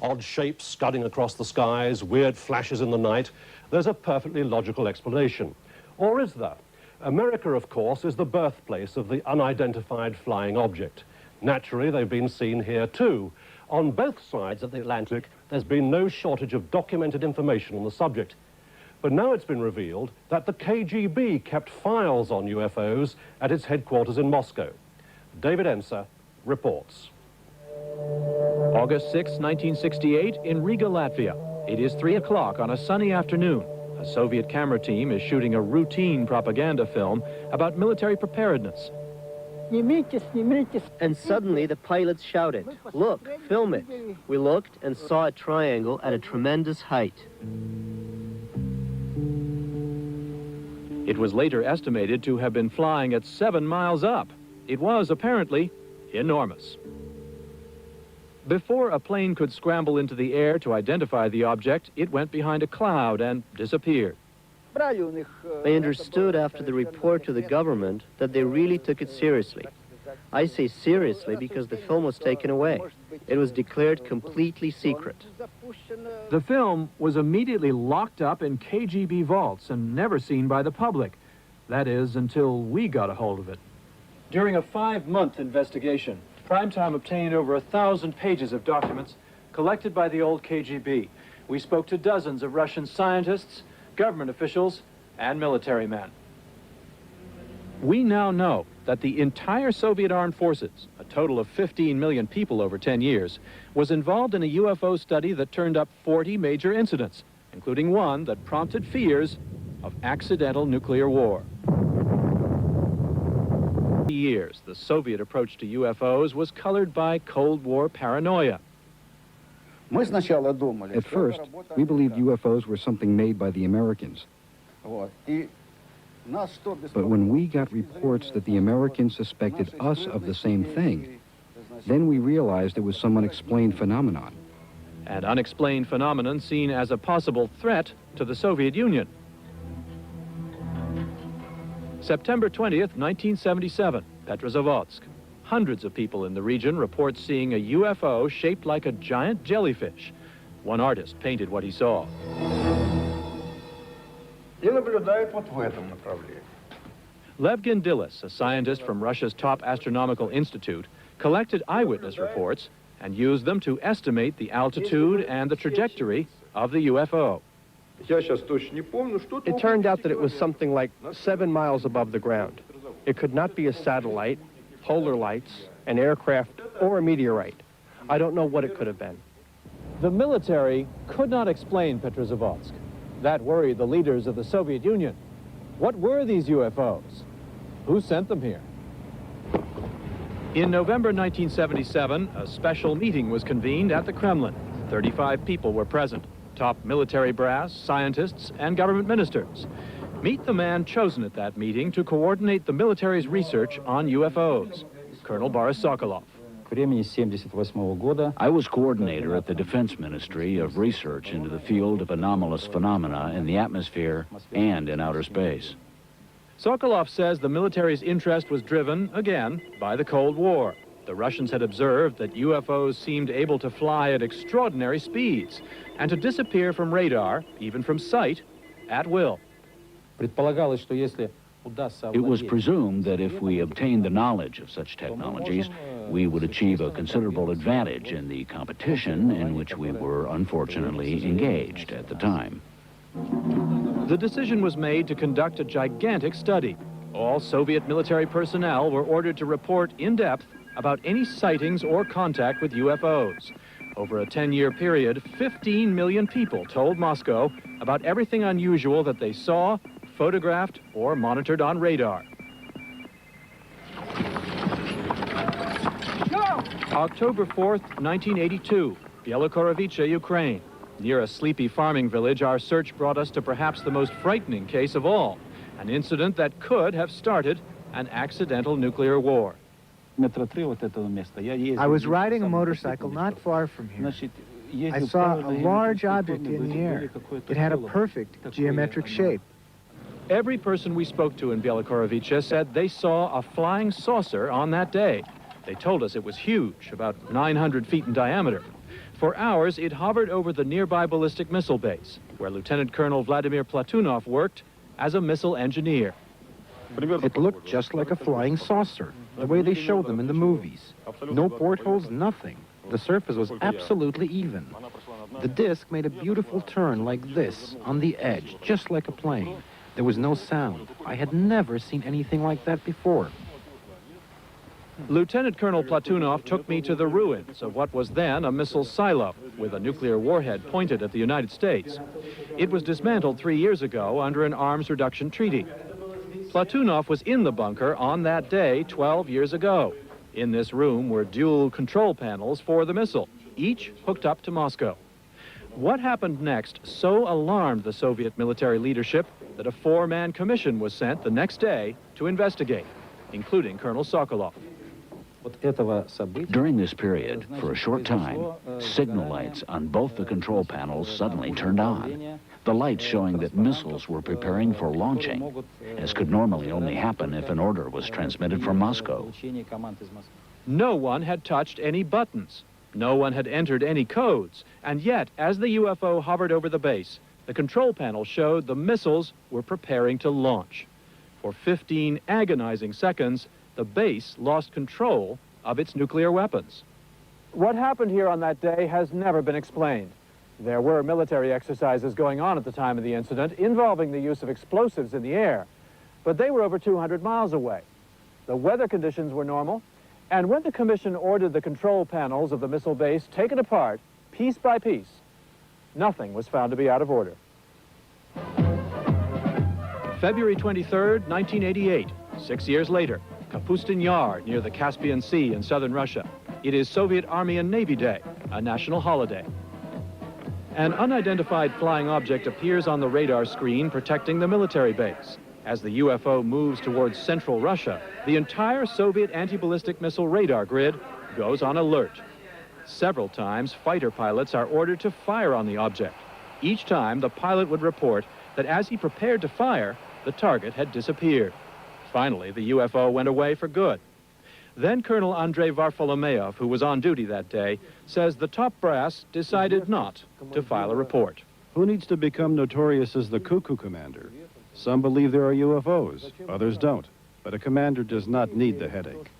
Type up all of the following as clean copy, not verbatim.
Odd shapes scudding across the skies, weird flashes in the night. There's a perfectly logical explanation. Or is there? America, of course, is the birthplace of the unidentified flying object. Naturally, they've been seen here too. On both sides of the Atlantic, there's been no shortage of documented information on the subject. But now it's been revealed that the KGB kept files on UFOs at its headquarters in Moscow. David Enser reports. August 6, 1968, in Riga, Latvia. It is 3 o'clock on a sunny afternoon. A Soviet camera team is shooting a routine propaganda film about military preparedness. And suddenly the pilots shouted, "Look, film it." We looked and saw a triangle at a tremendous height. It was later estimated to have been flying at 7 miles up. It was apparently enormous. Before a plane could scramble into the air to identify the object, it went behind a cloud and disappeared. I understood after the report to the government that they really took it seriously. I say seriously because the film was taken away. It was declared completely secret. The film was immediately locked up in KGB vaults and never seen by the public. That is, until we got a hold of it. During a 5-month investigation, Primetime obtained over 1,000 pages of documents collected by the old KGB. We spoke to dozens of Russian scientists, government officials, and military men. We now know that the entire Soviet armed forces, a total of 15 million people over 10 years, was involved in a UFO study that turned up 40 major incidents, including one that prompted fears of accidental nuclear war. For years, the Soviet approach to UFOs was colored by Cold War paranoia. At first, we believed UFOs were something made by the Americans. But when we got reports that the Americans suspected us of the same thing, then we realized it was some unexplained phenomenon. An unexplained phenomenon seen as a possible threat to the Soviet Union. September 20th, 1977, Petrozavodsk. Hundreds of people in the region report seeing a UFO shaped like a giant jellyfish. One artist painted what he saw. Levgin Dillis, a scientist from Russia's top astronomical institute, collected eyewitness reports and used them to estimate the altitude and the trajectory of the UFO. It turned out that it was something like 7 miles above the ground. It could not be a satellite, polar lights, an aircraft, or a meteorite. I don't know what it could have been. The military could not explain Petrozavodsk. That worried the leaders of the Soviet Union. What were these UFOs? Who sent them here? In November 1977, a special meeting was convened at the Kremlin. 35 people were present. Top military brass, scientists, and government ministers. Meet the man chosen at that meeting to coordinate the military's research on UFOs, Colonel Boris Sokolov. I was coordinator at the Defense Ministry of research into the field of anomalous phenomena in the atmosphere and in outer space. Sokolov says the military's interest was driven, again, by the Cold War. The Russians had observed that UFOs seemed able to fly at extraordinary speeds and to disappear from radar, even from sight, at will. It was presumed that if we obtained the knowledge of such technologies, we would achieve a considerable advantage in the competition in which we were unfortunately engaged at the time. The decision was made to conduct a gigantic study. All Soviet military personnel were ordered to report in depth about any sightings or contact with UFOs. Over a 10-year period, 15 million people told Moscow about everything unusual that they saw, photographed, or monitored on radar. October 4th, 1982, Bielokorovice, Ukraine. Near a sleepy farming village, our search brought us to perhaps the most frightening case of all, an incident that could have started an accidental nuclear war. I was riding a motorcycle not far from here. I saw a large object in the air. It had a perfect geometric shape. Every person we spoke to in Bielokorovice said they saw a flying saucer on that day. They told us it was huge, about 900 feet in diameter. For hours, it hovered over the nearby ballistic missile base, where Lieutenant Colonel Vladimir Platunov worked as a missile engineer. It looked just like a flying saucer, the way they showed them in the movies. No portholes, nothing. The surface was absolutely even. The disc made a beautiful turn like this, on the edge, just like a plane. There was no sound. I had never seen anything like that before. Lieutenant Colonel Platunov took me to the ruins of what was then a missile silo with a nuclear warhead pointed at the United States. It was dismantled 3 years ago under an arms reduction treaty. Platunov was in the bunker on that day 12 years ago. In this room were dual control panels for the missile, each hooked up to Moscow. What happened next so alarmed the Soviet military leadership that a 4-man commission was sent the next day to investigate, including Colonel Sokolov. During this period, for a short time, signal lights on both the control panels suddenly turned on. The lights showing that missiles were preparing for launching, as could normally only happen if an order was transmitted from Moscow. No one had touched any buttons. No one had entered any codes. And yet, as the UFO hovered over the base, the control panel showed the missiles were preparing to launch. For 15 agonizing seconds, the base lost control of its nuclear weapons. What happened here on that day has never been explained. There were military exercises going on at the time of the incident involving the use of explosives in the air, but they were over 200 miles away. The weather conditions were normal, and when the commission ordered the control panels of the missile base taken apart, piece by piece, nothing was found to be out of order. February 23rd, 1988, 6 years later, Kapustin Yar near the Caspian Sea in southern Russia. It is Soviet Army and Navy Day, a national holiday. An unidentified flying object appears on the radar screen protecting the military base. As the UFO moves towards central Russia, the entire Soviet anti-ballistic missile radar grid goes on alert. Several times, fighter pilots are ordered to fire on the object. Each time, the pilot would report that as he prepared to fire, the target had disappeared. Finally, the UFO went away for good. Then Colonel Andrei Varfolomeyev, who was on duty that day, says the top brass decided not to file a report. Who needs to become notorious as the cuckoo commander? Some believe there are UFOs, others don't. But a commander does not need the headache.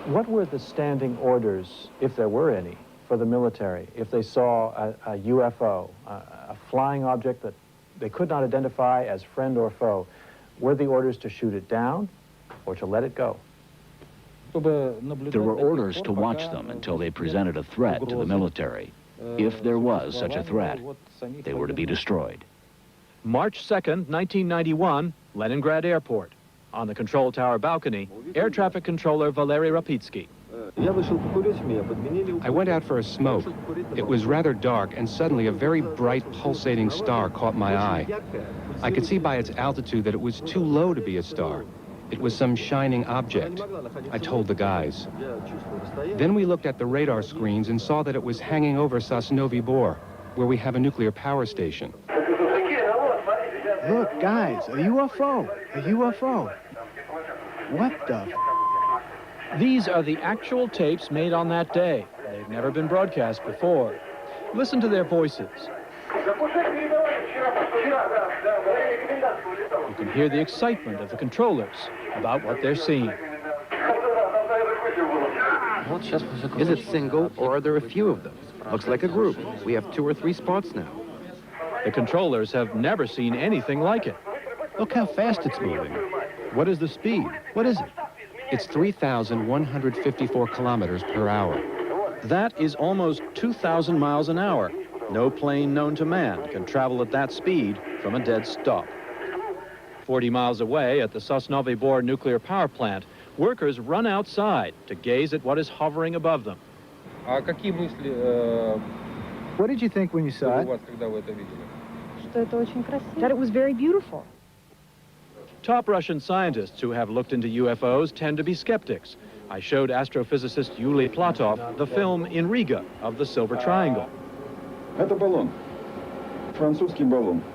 What were the standing orders, if there were any, for the military if they saw a UFO, a flying object that they could not identify as friend or foe? Were the orders to shoot it down or to let it go? There were orders to watch them until they presented a threat to the military. If there was such a threat, they were to be destroyed. March 2nd, 1991, Leningrad Airport. On the control tower balcony, air traffic controller Valery Rapitsky. I went out for a smoke. It was rather dark, and suddenly a very bright, pulsating star caught my eye. I could see by its altitude that it was too low to be a star. It was some shining object. I told the guys. Then we looked at the radar screens and saw that it was hanging over Sosnovy Bor, where we have a nuclear power station. Look, guys, a UFO, a UFO. What the? These are the actual tapes made on that day. They've never been broadcast before. Listen to their voices. You can hear the excitement of the controllers about what they're seeing. Is it single, or are there a few of them? Looks like a group. We have 2 or 3 spots now. The controllers have never seen anything like it. Look how fast it's moving. What is the speed? What is it? It's 3,154 kilometers per hour. That is almost 2,000 miles an hour. No plane known to man can travel at that speed from a dead stop. 40 miles away at the Sosnovy Bor nuclear power plant, workers run outside to gaze at what is hovering above them. What did you think when you saw it? That it was very beautiful. Top Russian scientists who have looked into UFOs tend to be skeptics. I showed astrophysicist Yuli Platov the film in Riga of the Silver Triangle.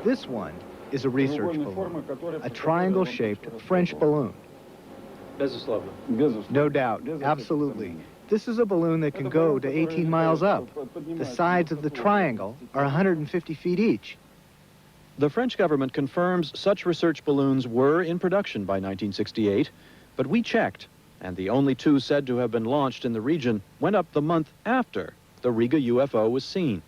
This one is a research balloon, a triangle-shaped French balloon. No doubt, absolutely. This is a balloon that can go to 18 miles up. The sides of the triangle are 150 feet each. The French government confirms such research balloons were in production by 1968, but we checked, and the only two said to have been launched in the region went up the month after the Riga UFO was seen.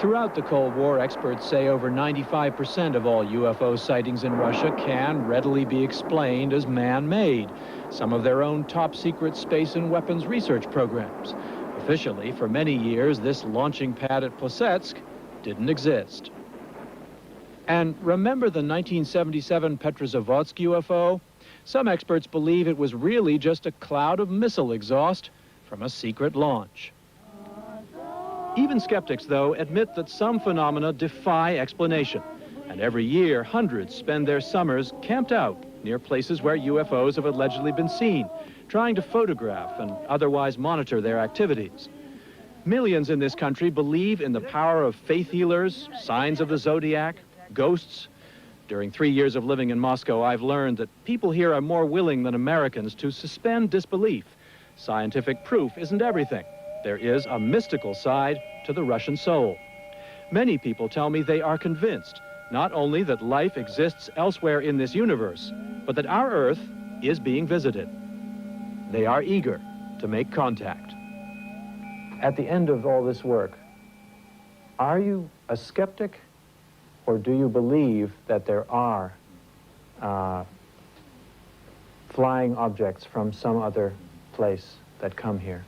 Throughout the Cold War, experts say over 95% of all UFO sightings in Russia can readily be explained as man-made, some of their own top-secret space and weapons research programs. Officially, for many years, this launching pad at Plesetsk didn't exist. And remember the 1977 Petrozavodsk UFO? Some experts believe it was really just a cloud of missile exhaust from a secret launch. Even skeptics, though, admit that some phenomena defy explanation. And every year, hundreds spend their summers camped out near places where UFOs have allegedly been seen, trying to photograph and otherwise monitor their activities. Millions in this country believe in the power of faith healers, signs of the zodiac, ghosts. During 3 years of living in Moscow, I've learned that people here are more willing than Americans to suspend disbelief. Scientific proof isn't everything. There is a mystical side to the Russian soul. Many people tell me they are convinced not only that life exists elsewhere in this universe, but that our Earth is being visited. They are eager to make contact. At the end of all this work, are you a skeptic, or do you believe that there are flying objects from some other place that come here?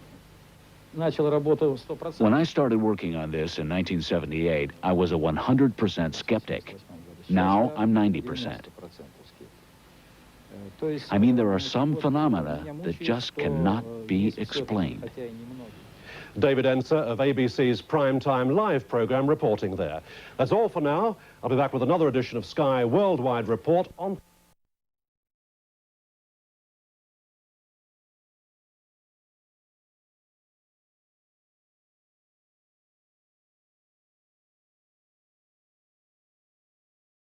When I started working on this in 1978, I was a 100% skeptic. Now I'm 90%. I mean, there are some phenomena that just cannot be explained. David Enser of ABC's Primetime Live program reporting there. That's all for now. I'll be back with another edition of Sky Worldwide Report on